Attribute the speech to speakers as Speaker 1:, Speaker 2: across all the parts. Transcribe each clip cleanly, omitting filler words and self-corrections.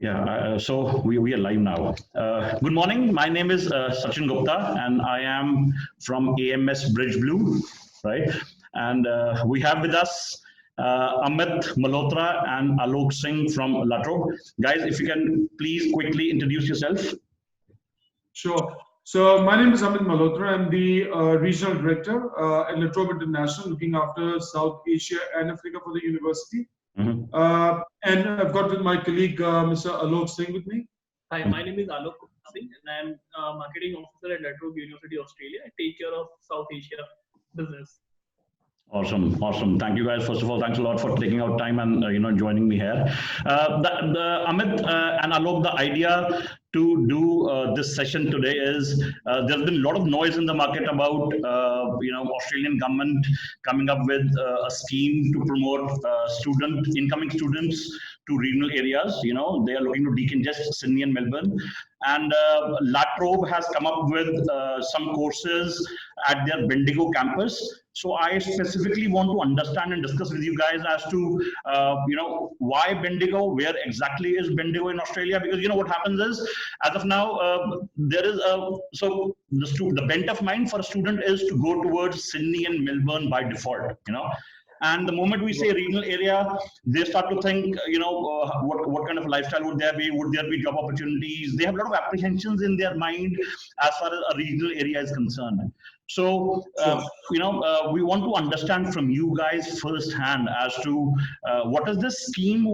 Speaker 1: Yeah, so we are live now. Good morning. My name is Sachin Gupta, and I am from AMS Bridge Blue, right? And we have with us Amit Malhotra and Alok Singh from Latrobe. Guys, if you can please quickly introduce yourself.
Speaker 2: Sure. So my name is Amit Malhotra. I'm the regional director at Latrobe International, looking after South Asia and Africa for the university.
Speaker 1: Mhm.
Speaker 2: And I've got with my colleague, Mr. Alok Singh with me.
Speaker 3: Hi, my name is Alok Singh, and I'm marketing officer at Latrobe University, Australia. I take care of South Asia business.
Speaker 1: Awesome, awesome. Thank you guys. First of all, thanks a lot for taking out time and joining me here. The Amit and Alok, the idea to do this session today is there's been a lot of noise in the market about Australian government coming up with a scheme to promote incoming students to regional areas. You know, they are looking to decongest Sydney and Melbourne, and Latrobe has come up with some courses at their Bendigo campus. So I specifically want to understand and discuss with you guys as to why Bendigo, where exactly is Bendigo in Australia? Because what happens is, as of now, there is the bent of mind for a student is to go towards Sydney and Melbourne by default. And the moment we say regional area, they start to think, what kind of lifestyle would there be? Would there be job opportunities? They have a lot of apprehensions in their mind as far as a regional area is concerned. So, we want to understand from you guys firsthand as to what is this scheme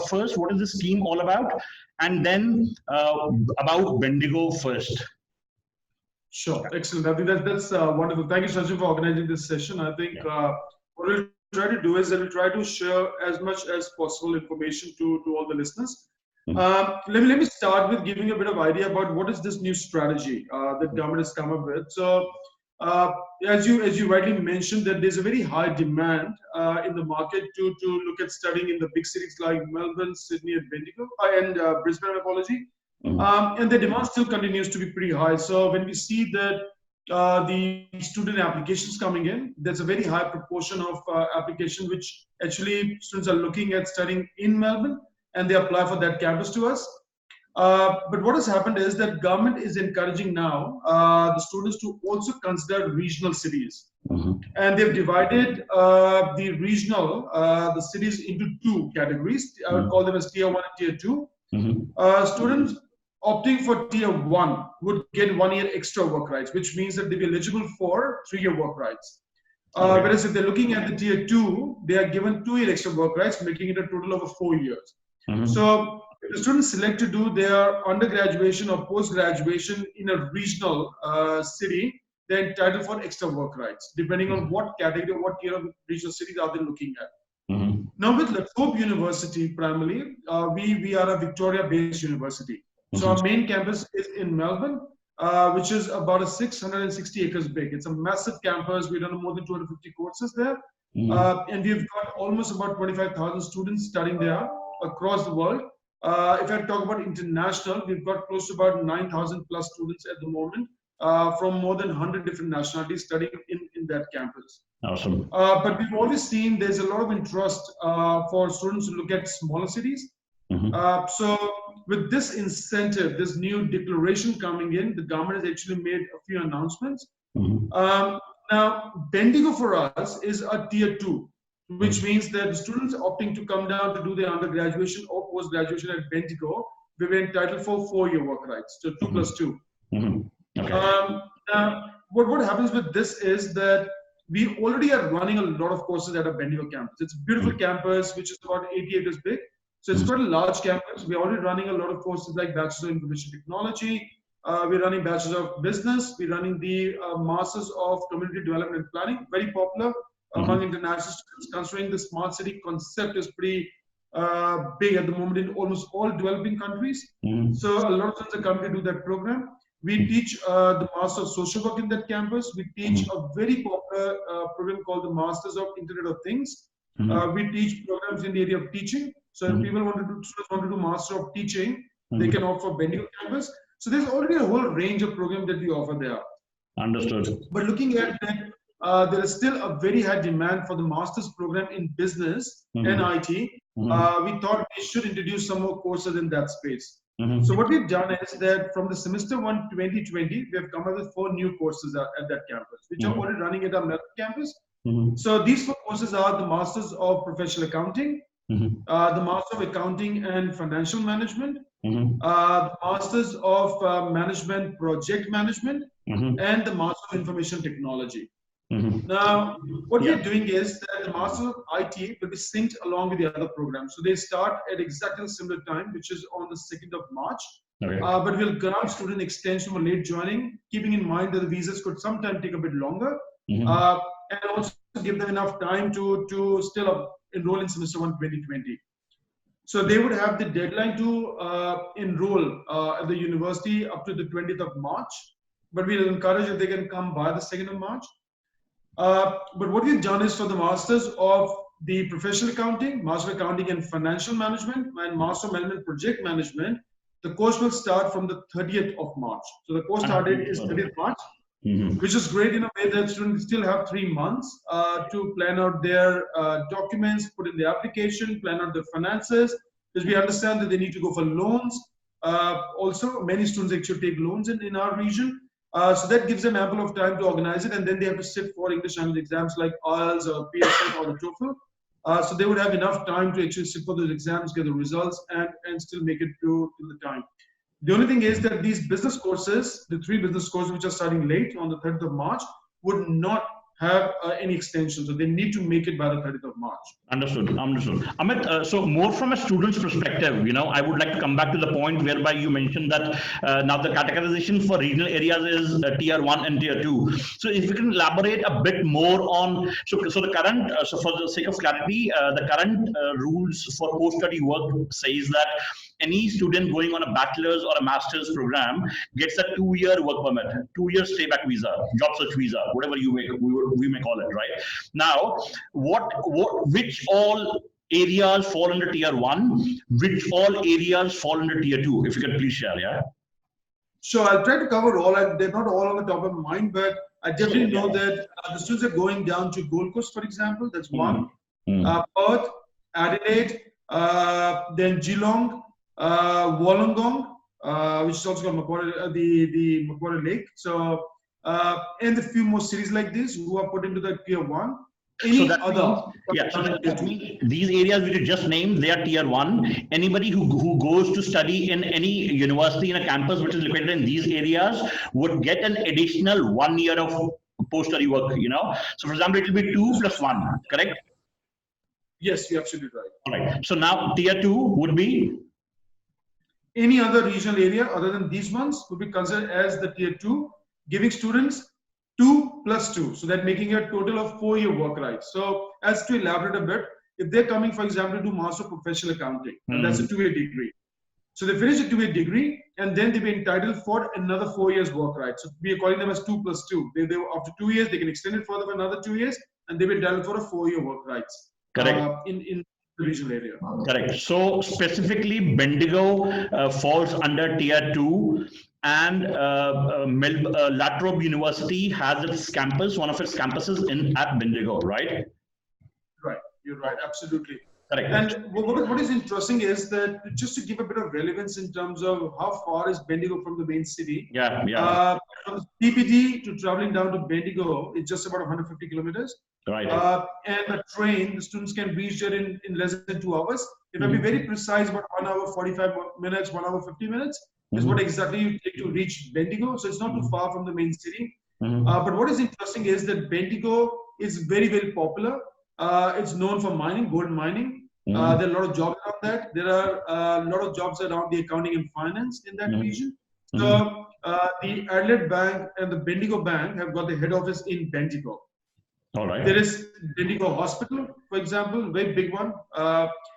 Speaker 1: first? What is this scheme all about? And then about Bendigo first.
Speaker 2: Sure, excellent. I think that's wonderful. Thank you, Sachin, for organizing this session. I think what we'll try to do is that we'll try to share as much as possible information to all the listeners. Let me start with giving a bit of idea about what is this new strategy that government has come up with. So, as you rightly mentioned, that there's a very high demand in the market to look at studying in the big cities like Melbourne, Sydney, and Bendigo and Brisbane. Apology. And the demand still continues to be pretty high. So when we see that the student applications coming in, there's a very high proportion of application which actually students are looking at studying in Melbourne, and they apply for that campus to us. But what has happened is that government is encouraging now the students to also consider regional cities. And they've divided the cities into two categories. I would call them as tier 1 and tier 2. Students opting for tier 1 would get 1 year extra work rights, which means that they'll be eligible for 3-year work rights. Whereas if they're looking at the tier 2, they are given 2-year extra work rights, making it a total of 4 years. So if the students select to do their undergraduation or post-graduation in a regional city, they're entitled for extra work rights, depending on what category or what tier of regional cities are they looking at. Now with Latrobe University, primarily, we are a Victoria-based university. So our main campus is in Melbourne, which is about 660 acres big. It's a massive campus. We've done more than 250 courses there. And we've got almost about 25,000 students studying there across the world. If I talk about international, we've got close to about 9,000 plus students at the moment from more than 100 different nationalities studying in that campus.
Speaker 1: Awesome.
Speaker 2: But we've always seen there's a lot of interest for students to look at smaller cities. So with this incentive, this new declaration coming in, the government has actually made a few announcements. Now, Bendigo for us is a tier 2, which means that the students opting to come down to do their undergraduation or post-graduation at Bendigo, they were entitled for 4-year work rights, so 2 plus 2. Now, what happens with this is that we already are running a lot of courses at a Bendigo campus. It's a beautiful campus, which is about 80 acres big. So it's quite a large campus. We're already running a lot of courses like Bachelor of Information Technology. We're running Bachelor of Business. We're running the Masters of Community Development and Planning, very popular among international students, considering the smart city concept is pretty big at the moment in almost all developing countries. So a lot of students are coming to do that program. We teach the Master of Social Work in that campus. We teach a very popular program called the Masters of Internet of Things. We teach programs in the area of teaching. So if people want to do Master of Teaching, they can opt for Bendigo campus. So there's already a whole range of programs that we offer there.
Speaker 1: Understood.
Speaker 2: But looking at that, there is still a very high demand for the master's program in business and IT. we thought we should introduce some more courses in that space.
Speaker 1: Mm-hmm.
Speaker 2: So what we've done is that from the semester 1 2020, we have come up with 4 new courses at that campus, which are already running at our Melbourne campus. So these 4 courses are the Masters of Professional Accounting, the Master of Accounting and Financial Management, the Masters of Management Project Management, and the Master of Information Technology. Now, what we are doing is that the Master of IT will be synced along with the other programs. So they start at exactly a similar time, which is on the 2nd of March.
Speaker 1: Okay.
Speaker 2: But we'll grant student extension for late joining, keeping in mind that the visas could sometimes take a bit longer, and also give them enough time to still enroll in semester 1 2020. So they would have the deadline to enroll at the university up to the 20th of March, but we'll encourage if they can come by the 2nd of March. But what we've done is for the Masters of the Professional Accounting, Master of Accounting and Financial Management, and Master of Management Project Management, the course will start from the 30th of March. So the course start date is 30th March, which is great in a way that students still have 3 months to plan out their documents, put in the application, plan out their finances, because we understand that they need to go for loans. Also, many students actually take loans in our region. So that gives them ample of time to organize it, and then they have to sit for English language exams like IELTS or PSL or the TOEFL. So they would have enough time to actually sit for those exams, get the results, and still make it to the time. The only thing is that these business courses, the 3 business courses which are starting late on the 30th of March, would not have any extension. So they need to make it by the 30th of March.
Speaker 1: Understood. Amit, so more from a student's perspective, I would like to come back to the point whereby you mentioned that now the categorization for regional areas is tier 1 and tier 2. So if you can elaborate a bit more on, so the current, so for the sake of clarity, the current rules for post-study work says that any student going on a bachelor's or a master's program gets a 2-year work permit, 2-year stay-back visa, job search visa, whatever we may call it, right? Now, which all areas fall under tier 1, which all areas fall under tier 2? If you could please share, yeah.
Speaker 2: Sure, I'll try to cover all. They're not all on the top of my mind, but I definitely know that the students are going down to Gold Coast, for example. That's one. Perth, Adelaide, then Geelong, Wollongong, which is also called Macquarie, the Macquarie Lake. So, and a few more cities like this who are put into the tier 1. Any other?
Speaker 1: So that means these areas which you just named, they are tier 1. Anybody who goes to study in any university in a campus which is located in these areas would get an additional 1 year of post-study work. So, for example, it will be 2 plus 1, correct?
Speaker 2: Yes, you're absolutely right.
Speaker 1: All right. So now tier 2 would be?
Speaker 2: Any other regional area other than these ones would be considered as the tier 2, giving students 2 plus 2, so that making a total of 4-year work rights. So as to elaborate a bit, if they're coming, for example, to Master of Professional Accounting, and that's a 2-year degree. So they finish a 2-year degree, and then they be entitled for another 4 years work rights. So we are calling them as 2 plus 2. They after 2 years, they can extend it further for another 2 years, and they be entitled for a 4-year work rights.
Speaker 1: Correct.
Speaker 2: In the regional area.
Speaker 1: Correct. So specifically, Bendigo falls under tier 2. And La Trobe University has its campus, one of its campuses at Bendigo, right?
Speaker 2: Right, you're right, absolutely.
Speaker 1: Correct.
Speaker 2: And what is interesting is that just to give a bit of relevance in terms of how far is Bendigo from the main city.
Speaker 1: Yeah.
Speaker 2: From CBD to traveling down to Bendigo, it's just about 150 kilometers.
Speaker 1: Right.
Speaker 2: And a train, the students can reach there in less than 2 hours. If I be very precise, about 1 hour 45 minutes, 1 hour 50 minutes. Is what exactly you take to reach Bendigo. So it's not too far from the main city. But what is interesting is that Bendigo is very, very popular. It's known for mining, gold mining. There are a lot of jobs around that. There are a lot of jobs around the accounting and finance in that region. So the Adelaide Bank and the Bendigo Bank have got the head office in Bendigo.
Speaker 1: All right.
Speaker 2: There is Bendigo Hospital, for example, very big one.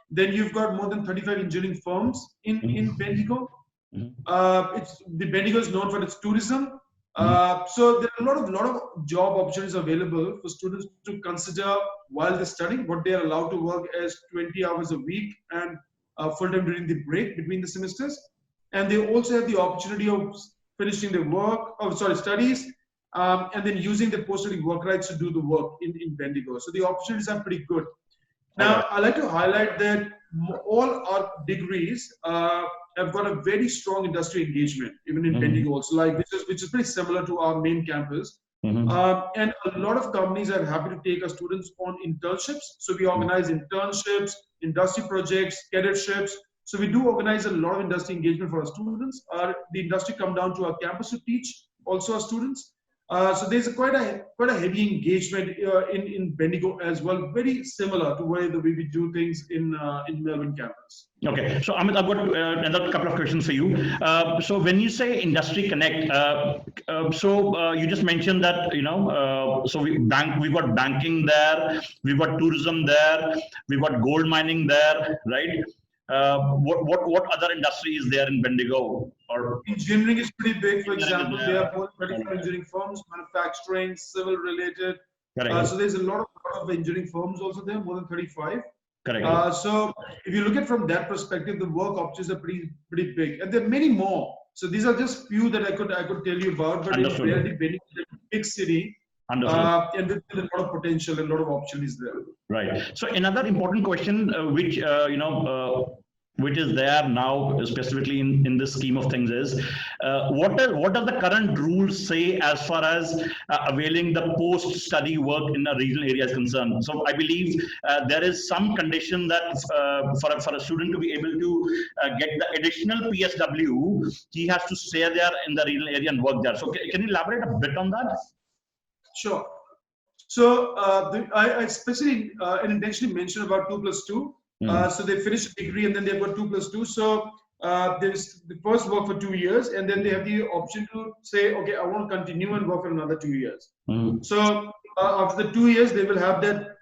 Speaker 2: Then you've got more than 35 engineering firms in Bendigo. The Bendigo is known for its tourism. So there are a lot of job opportunities available for students to consider while they're studying. What they are allowed to work as 20 hours a week and full time during the break between the semesters. And they also have the opportunity of finishing their studies, and then using the post-study work rights to do the work in Bendigo. So the opportunities are pretty good. Now, I like to highlight that all our degrees have got a very strong industry engagement, even in Bendigo also, like which is pretty similar to our main campus. And a lot of companies are happy to take our students on internships. So we organize internships, industry projects, cadetships. So we do organize a lot of industry engagement for our students. The industry come down to our campus to teach also our students. So there's quite a heavy engagement in Bendigo as well, very similar to the way we do things in Melbourne campus.
Speaker 1: Okay, so Amit, I've got another couple of questions for you. So when you say industry connect, you just mentioned that so we've got banking there, we've got tourism there, we've got gold mining there, right? What other industry is there in Bendigo? Or
Speaker 2: engineering is pretty big. For example, there are more than 24 engineering firms, manufacturing, civil related. So there's a lot of engineering firms also there, more than 35.
Speaker 1: Correct.
Speaker 2: So if you look at from that perspective, the work opportunities are pretty big, and there are many more. So these are just few that I could tell you about. But it's really Bendigo, a big city. And with a lot of potential and a lot of opportunities there.
Speaker 1: Right. So another important question, which is there now, specifically in this scheme of things, is what does the current rules say as far as availing the post-study work in a regional area is concerned? So I believe there is some condition that for a student to be able to get the additional PSW, he has to stay there in the regional area and work there. So can you elaborate a bit on that?
Speaker 2: Sure. So I especially and intentionally mentioned about 2+2. So they finish a degree and then they've got 2+2. So there's the first work for 2 years, and then they have the option to say, okay, I want to continue and work for another 2 years. So after the 2 years, they will have that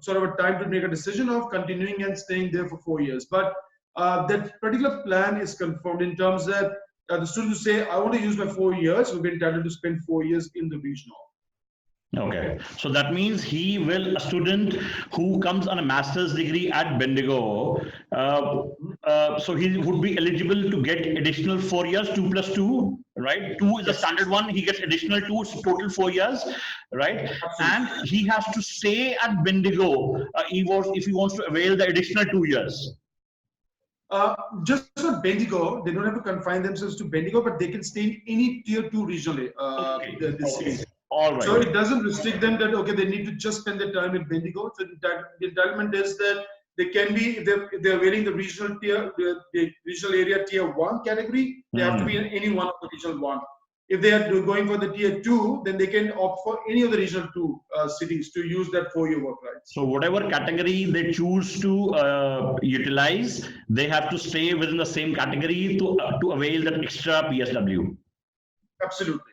Speaker 2: sort of a time to make a decision of continuing and staying there for 4 years. But that particular plan is confirmed in terms that the students who say, I want to use my 4 years, will be entitled to spend 4 years in the regional.
Speaker 1: Okay, so that means a student who comes on a master's degree at Bendigo, so he would be eligible to get additional 4 years, 2+2, right? 2 is the standard one, he gets additional 2, so total 4 years, right? And he has to stay at Bendigo if he wants to avail the additional 2 years.
Speaker 2: Just for Bendigo, they don't have to confine themselves to Bendigo, but they can stay in any tier 2 regionally. Cities.
Speaker 1: All right.
Speaker 2: So it doesn't restrict them that, okay, they need to just spend their time in Bendigo. So the entitlement is that they can be, if they're wearing the regional tier, the regional area tier 1 category, they have to be in any one of the regional 1. If they are going for the tier 2, then they can opt for any of the regional 2 cities to use that 4-year work rights.
Speaker 1: So whatever category they choose to utilize, they have to stay within the same category to avail that extra PSW.
Speaker 2: Absolutely.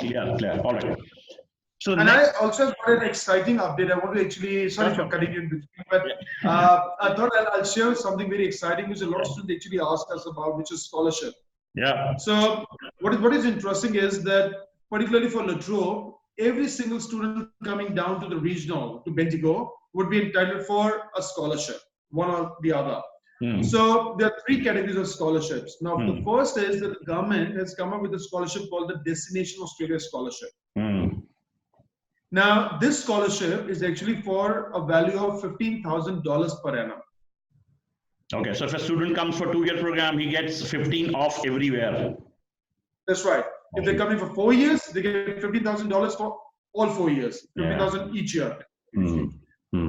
Speaker 1: Yeah, clear. All right. So
Speaker 2: and I also got an exciting update. I want to actually, sorry for cutting you in between, but I thought I'll share something very exciting, which a lot of students actually ask us about, which is scholarship.
Speaker 1: Yeah.
Speaker 2: So what is interesting is that, particularly for Latrobe, every single student coming down to the regional, to Bendigo, would be entitled for a scholarship, one or the other. So there are 3 categories of scholarships. Now, the first is that the government has come up with a scholarship called the Destination Australia Scholarship. Now, this scholarship is actually for a value of $15,000 per annum.
Speaker 1: Okay, so if a student comes for 2-year program, he gets 15 off everywhere.
Speaker 2: That's right. If they're coming for 4 years, they get $15,000 for all 4 years, 15,000 each year.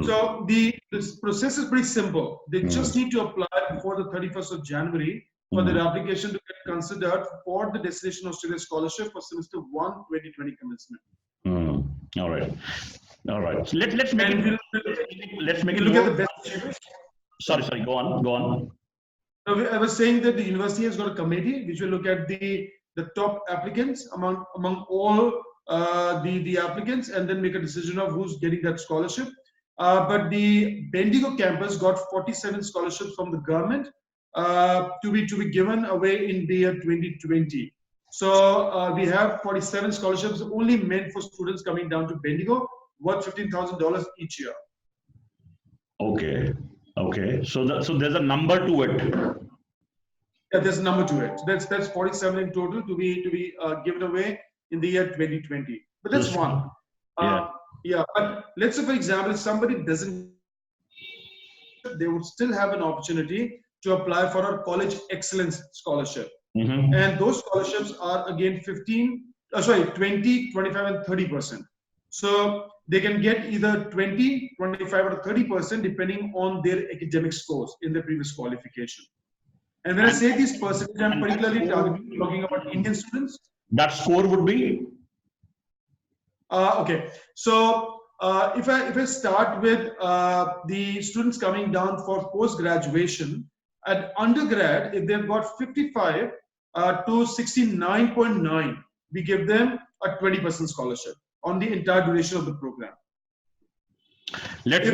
Speaker 2: So this process is pretty simple. They just need to apply before the 31st of January for their application to get considered for the Destination Australia Scholarship for semester 1 2020 commencement.
Speaker 1: All right. So let's make it. Let's make it
Speaker 2: look
Speaker 1: more.
Speaker 2: At the best achievers.
Speaker 1: Sorry. Go on.
Speaker 2: So I was saying that the university has got a committee which will look at the top applicants among all the applicants, and then make a decision of who's getting that scholarship. But the Bendigo campus got 47 scholarships from the government to be given away in the year 2020. So we have 47 scholarships only meant for students coming down to Bendigo, worth $15,000 each year.
Speaker 1: Okay. So there's a number to it.
Speaker 2: Yeah, there's a number to it. That's 47 in total to be given away in the year 2020. But that's one. Yeah, but let's say, for example, if somebody doesn't, they would still have an opportunity to apply for a college excellence scholarship. And those scholarships are again 20, 25, and 30%. So they can get either 20, 25, or 30% depending on their academic scores in their previous qualification. And when I say these percentages, I'm particularly talking about Indian students.
Speaker 1: That score would be?
Speaker 2: Okay, so if I start with the students coming down for post graduation, at undergrad, if they've got 55 to 69.9, we give them a 20% scholarship on the entire duration of the program.
Speaker 1: Let's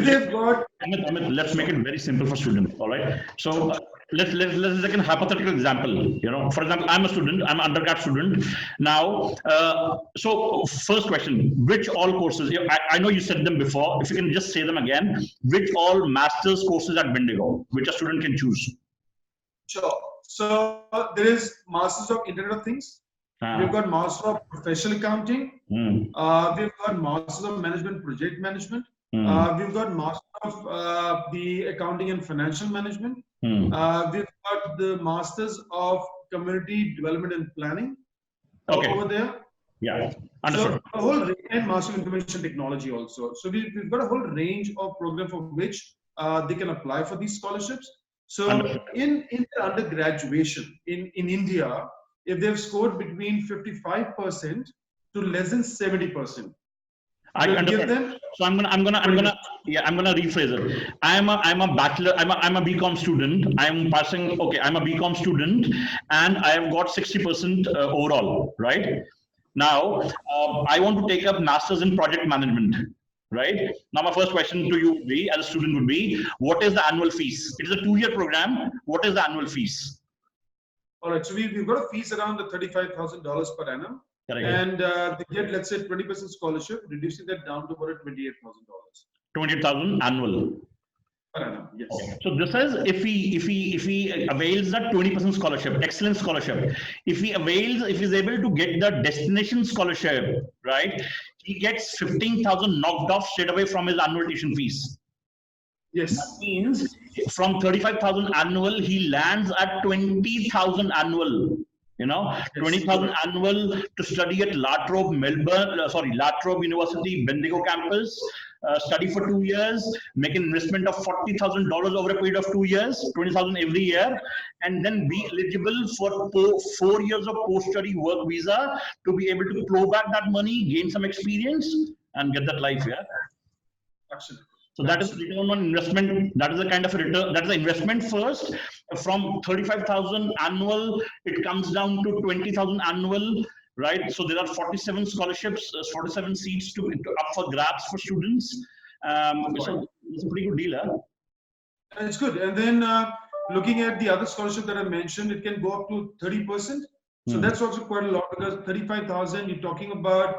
Speaker 1: make it very simple for students. All right. So let's take a hypothetical example. You know, for example, I'm a student. I'm an undergrad student now. So first question: which all courses? I know you said them before. If you can just say them again. Which all master's courses at Bendigo, which a student can choose?
Speaker 2: Sure. So there is Masters of Internet of Things. We've got Master of Professional Accounting. We've got Masters of Management, Project Management. We've got Master of the Accounting and Financial Management. We've got the Masters of Community Development and Planning over there.
Speaker 1: Yeah, understood.
Speaker 2: So a whole range, and Master of Information Technology also. So we've got a whole range of programs for which they can apply for these scholarships. So in the undergraduation in India, if they've scored between 55% to less than 70%,
Speaker 1: I understand. So I'm gonna rephrase it. I'm a bachelor. I'm a BCom student. I'm passing. Okay, I'm a BCom student, and I have got 60% overall. Right now, I want to take up masters in project management. Right now, my first question to you would be, as a student, would be, what is the annual fees? It is a 2-year program. What is the annual fees?
Speaker 2: All right, so we've got a fees around the $35,000 per annum. Correct. And they get, let's say, 20% scholarship, reducing that down to about $28,000.
Speaker 1: 28,000 annual.
Speaker 2: Per annum, yes.
Speaker 1: Okay. So this is if he avails that 20% scholarship, excellent scholarship. If he is able to get the destination scholarship, right, he gets 15,000 knocked off straight away from his annual tuition fees.
Speaker 2: Yes.
Speaker 1: That means from 35,000 annual, he lands at 20,000 annual. You know, 20,000 annual to study at La Trobe University, Bendigo campus, study for 2 years, make an investment of $40,000 over a period of 2 years, 20,000 every year, and then be eligible for 4 years of post-study work visa to be able to plow back that money, gain some experience, and get that life. Yeah.
Speaker 2: Absolutely.
Speaker 1: So that is return on investment. That is the kind of a return. That is the investment first. From 35,000 annual, it comes down to 20,000 annual, right? So there are 47 scholarships, 47 seats up for grabs for students. So it's a pretty good deal, huh?
Speaker 2: And it's good. And then looking at the other scholarship that I mentioned, it can go up to 30%. So that's also quite a lot, because 35,000, you're talking about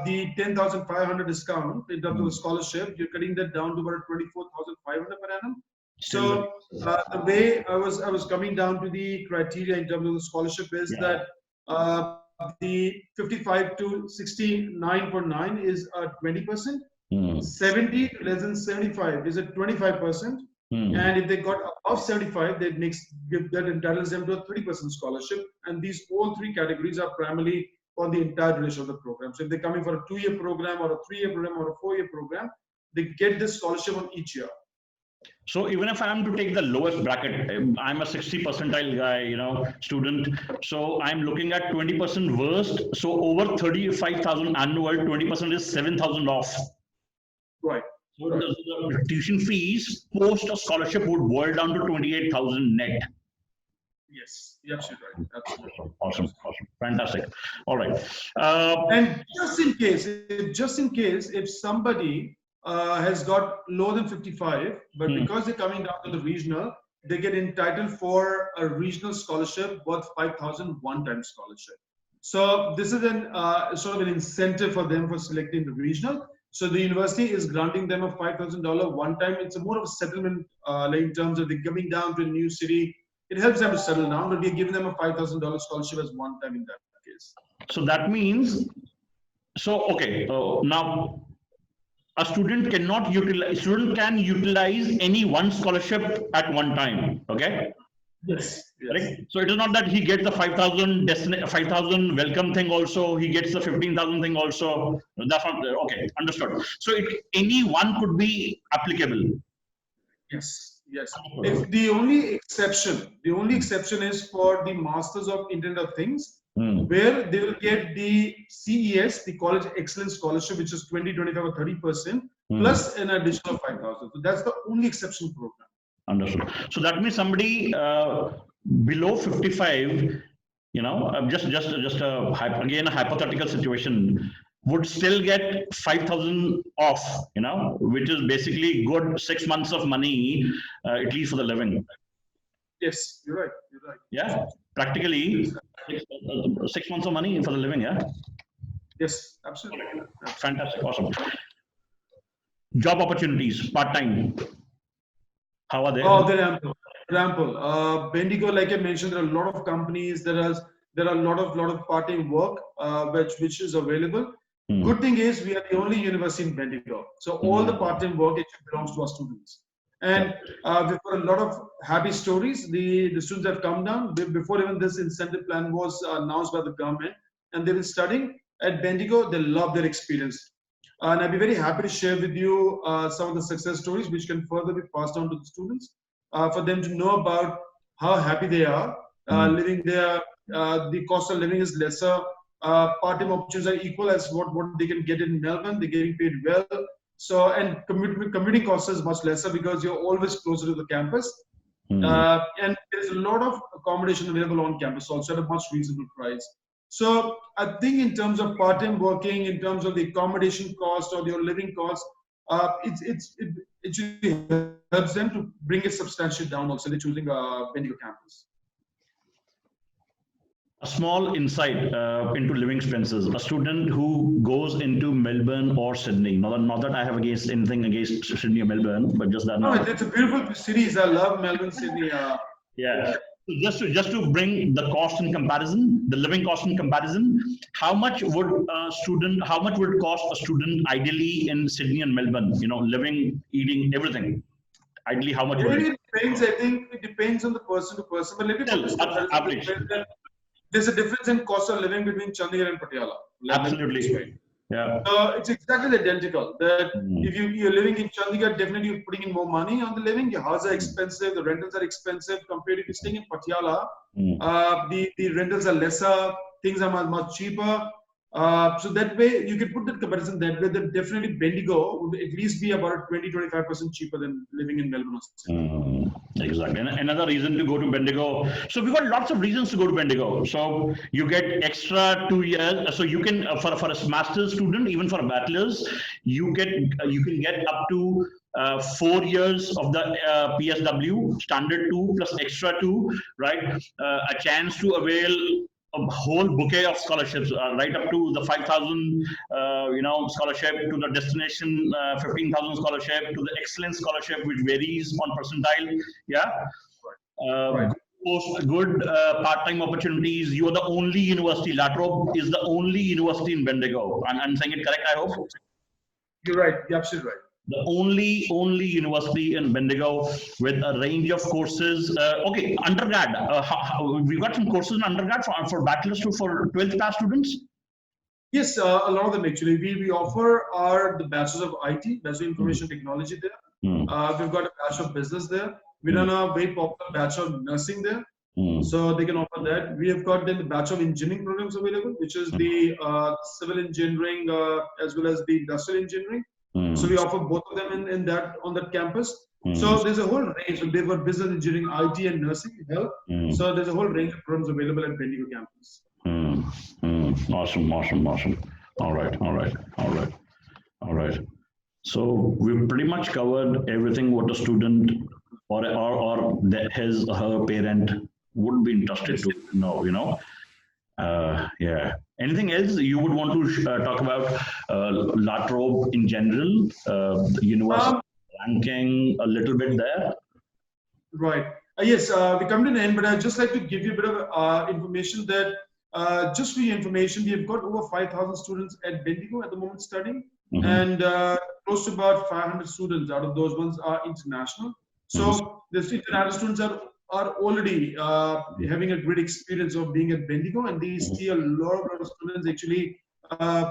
Speaker 2: the 10,500 discount in terms of the scholarship. You're cutting that down to about 24,500 per annum. So the way I was coming down to the criteria in terms of the scholarship is that the 55 to 69.9 is 20%. 70 to less than 75 is at 25%. And if they got above 75, that entitles them to a 30% scholarship. And these all three categories are primarily for the entire duration of the program. So if they're coming for a 2-year program or a 3-year program or a 4-year program, they get this scholarship on each year.
Speaker 1: So even if I am to take the lowest bracket, I'm a 60 percentile guy, student. So I'm looking at 20% worst. So over 35,000 annual, 20% is 7,000 off.
Speaker 2: Right.
Speaker 1: So the tuition fees post a scholarship would boil down to 28,000 net.
Speaker 2: Yes, you're absolutely right. Absolutely.
Speaker 1: Awesome. Fantastic. All right.
Speaker 2: And just in case, if somebody has got lower than 55, but because they're coming down to the regional, they get entitled for a regional scholarship worth 5,000 one-time scholarship. So this is an sort of an incentive for them for selecting the regional. So the university is granting them a $5,000 one-time. It's a more of a settlement in terms of they're coming down to a new city. It helps them to settle down, but we're giving them a $5,000 scholarship as one time in that case.
Speaker 1: So that means, now a student can utilize any one scholarship at one time. Okay.
Speaker 2: Yes.
Speaker 1: Correct. So it is not that he gets the 5,000 welcome thing also. He gets the 15,000 thing also. That's not okay. Understood. So any one could be applicable.
Speaker 2: Yes. Yes. If the only exception is for the Masters of Internet of Things, where they will get the CES, the College Excellence Scholarship, which is 20, 25, or 30%, plus an additional 5,000. So that's the only exception program.
Speaker 1: Understood. So that means somebody below 55, just again a hypothetical situation, would still get 5,000 off, which is basically good 6 months of money, at least for the living.
Speaker 2: Yes, you're right. You're right.
Speaker 1: Yeah, practically 6 months of money for the living. Yeah.
Speaker 2: Yes, absolutely.
Speaker 1: Fantastic. Awesome. Job opportunities, part-time. How are they?
Speaker 2: Oh, they're ample. They're ample. Bendigo, like I mentioned, there are a lot of companies. There are a lot of part-time work which is available. Good thing is we are the only university in Bendigo, so all the part-time work actually belongs to our students. And we've got a lot of happy stories. The students have come down before even this incentive plan was announced by the government, and they've been studying at Bendigo. They love their experience. And I'd be very happy to share with you some of the success stories which can further be passed on to the students for them to know about how happy they are living there. The cost of living is lesser. Part-time opportunities are equal as what they can get in Melbourne. They're getting paid well. So, and commuting costs is much lesser because you're always closer to the campus. And there's a lot of accommodation available on campus also at a much reasonable price. So I think in terms of part-time working, in terms of the accommodation cost or your living cost, it actually helps them to bring it substantially down also. They're choosing Bendigo campus.
Speaker 1: A small insight into living expenses. A student who goes into Melbourne or Sydney. Not that I have anything against Sydney or Melbourne, but just that.
Speaker 2: No, it's a beautiful cities. I love Melbourne, Sydney.
Speaker 1: Yeah. So just to bring the cost in comparison, the living cost in comparison, how much would cost a student ideally in Sydney and Melbourne? Living, eating, everything. Ideally, how much would it?
Speaker 2: Depends. I think it depends on the person to person. But let me put this
Speaker 1: average.
Speaker 2: There's a difference in cost of living between Chandigarh and Patiala.
Speaker 1: Absolutely. Yeah.
Speaker 2: It's exactly identical. That if you're living in Chandigarh, definitely you're putting in more money on the living. Your houses are expensive, the rentals are expensive compared to staying in Patiala. The rentals are lesser, things are much cheaper. So that way you can put that comparison that way. That definitely Bendigo would at least be about 20-25% cheaper than living in Melbourne.
Speaker 1: Exactly. And another reason to go to Bendigo. So we've got lots of reasons to go to Bendigo. So you get extra 2 years. So you can for a master's student, even for a bachelor's, you can get up to 4 years of the PSW standard 2 plus extra 2, right? A chance to avail a whole bouquet of scholarships, right up to the 5,000, scholarship, to the destination 15,000 scholarship, to the excellence scholarship, which varies on percentile. Yeah. Good part-time opportunities. You are the only university. La Trobe is the only university in Bendigo. I'm saying it correct, I hope.
Speaker 2: You're right. You're absolutely right.
Speaker 1: The only university in Bendigo with a range of courses. Okay, undergrad. We've got some courses in undergrad for bachelor's for 12th class students.
Speaker 2: Yes, a lot of them actually. We offer the bachelors of IT, Bachelor of Information Technology there. We've got a bachelor of business there. We've done a very popular bachelor of nursing there. So they can offer that. We have got then the Bachelor of Engineering programs available, which is the civil engineering as well as the industrial engineering. So we offer both of them on that campus. So there's a whole range. So they've got business engineering, IT, and nursing health. So there's a whole range of programs available at Bendigo campus.
Speaker 1: Awesome. All right. So we've pretty much covered everything what a student or his or her parent would be interested to know. Yeah. Anything else you would want to talk about La Trobe in general, the university ranking a little bit there?
Speaker 2: Right. Yes, we come to an end, but I'd just like to give you a bit of information that just for your information, we have got over 5,000 students at Bendigo at the moment studying, and close close to about 500 students. Out of those ones are international. So the international students are already having a great experience of being at Bendigo, and they see a lot of students actually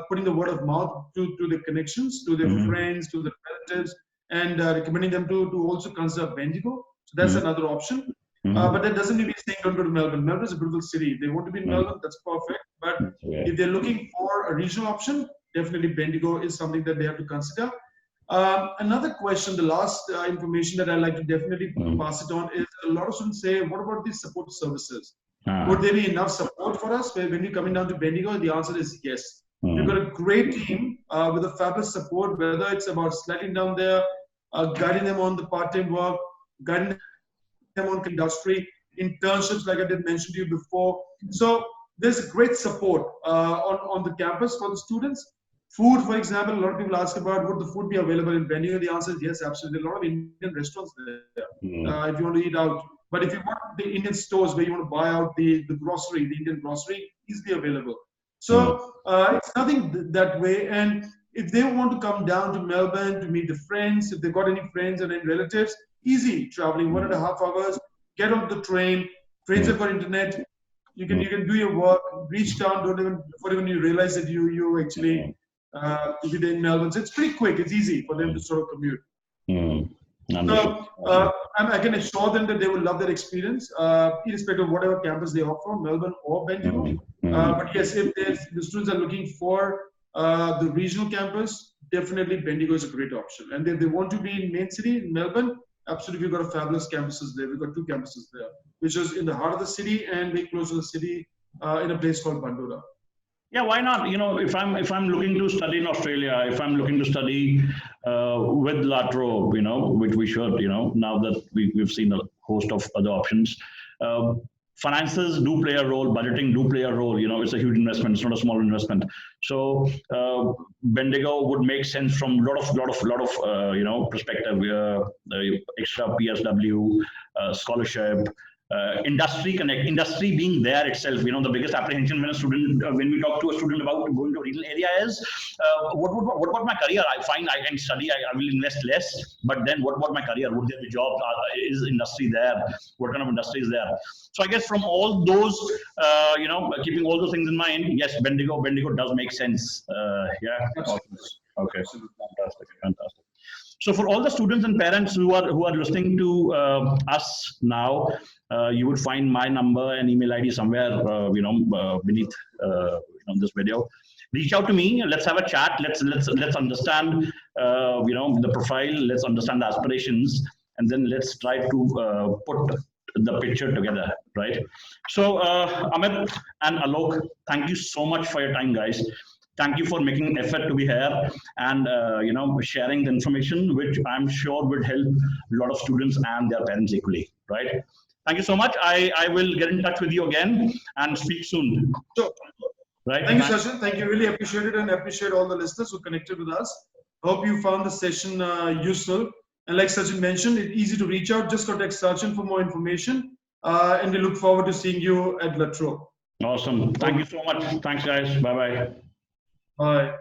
Speaker 2: putting the word of mouth to the connections, to their friends, to their relatives, and recommending them to also consider Bendigo. So that's another option. But that doesn't mean we're saying don't go to Melbourne. Melbourne is a beautiful city. They want to be in Melbourne, that's perfect. But if they're looking for a regional option, definitely Bendigo is something that they have to consider. Another question, the last information that I'd like to definitely pass it on is a lot of students say, what about these support services? Would there be enough support for us when we're coming down to Bendigo? The answer is yes. We've got a great team with a fabulous support, whether it's about sliding down there, guiding them on the part-time work, guiding them on industry, internships, like I did mention to you before. So there's a great support on the campus for the students. Food, for example, a lot of people ask about would the food be available in Bendigo? The answer is yes, absolutely. A lot of Indian restaurants there if you want to eat out. But if you want the Indian stores where you want to buy out the grocery, the Indian grocery, easily available. So it's nothing that way. And if they want to come down to Melbourne to meet the friends, if they've got any friends and any relatives, easy traveling 1.5 hours, get on the train, trains have got internet, you can do your work, reach down, before even you realize that you actually if you're in Melbourne. So it's pretty quick, it's easy for them to sort of commute. So I can assure them that they will love that experience, irrespective of whatever campus they offer, Melbourne or Bendigo. But yes, if the students are looking for the regional campus, definitely Bendigo is a great option. And if they want to be in main city, in Melbourne, absolutely, we've got a fabulous campuses there. We've got 2 campuses there, which is in the heart of the city and very close to the city in a place called Bandura.
Speaker 1: Yeah, why not? You know, if I'm looking to study in Australia, if I'm looking to study with La Trobe, you know, which we should, you know, now that we've seen a host of other options. Finances do play a role, budgeting do play a role, you know, it's a huge investment, it's not a small investment. So Bendigo would make sense from lot of you know, perspective, extra PSW, scholarship, industry connect, industry being there itself. You know, the biggest apprehension when a student, when we talk to a student about going to a regional area is, what about my career? I find I can study, I will invest less, but then what about my career? Would there be jobs? Is industry there? What kind of industry is there? So I guess from all those, you know, keeping all those things in mind, yes, Bendigo does make sense. Yeah. Okay. Fantastic. So for all the students and parents who are listening to us now, you would find my number and email ID somewhere, you know, beneath this video. Reach out to me. Let's have a chat. Let's understand, you know, the profile. Let's understand the aspirations, and then let's try to put the picture together, right? So Amit and Alok, thank you so much for your time, guys. Thank you for making effort to be here and you know, sharing the information, which I'm sure would help a lot of students and their parents equally, right? Thank you so much. I will get in touch with you again and speak soon.
Speaker 2: Sure.
Speaker 1: Right.
Speaker 2: Thank you, Sachin. Thank you. Really appreciate it, and appreciate all the listeners who connected with us. Hope you found the session useful. And like Sachin mentioned, it's easy to reach out. Just contact Sachin for more information. And we look forward to seeing you at La Trobe.
Speaker 1: Awesome. Thank you so much. Thanks, guys. Bye-bye.
Speaker 2: Bye.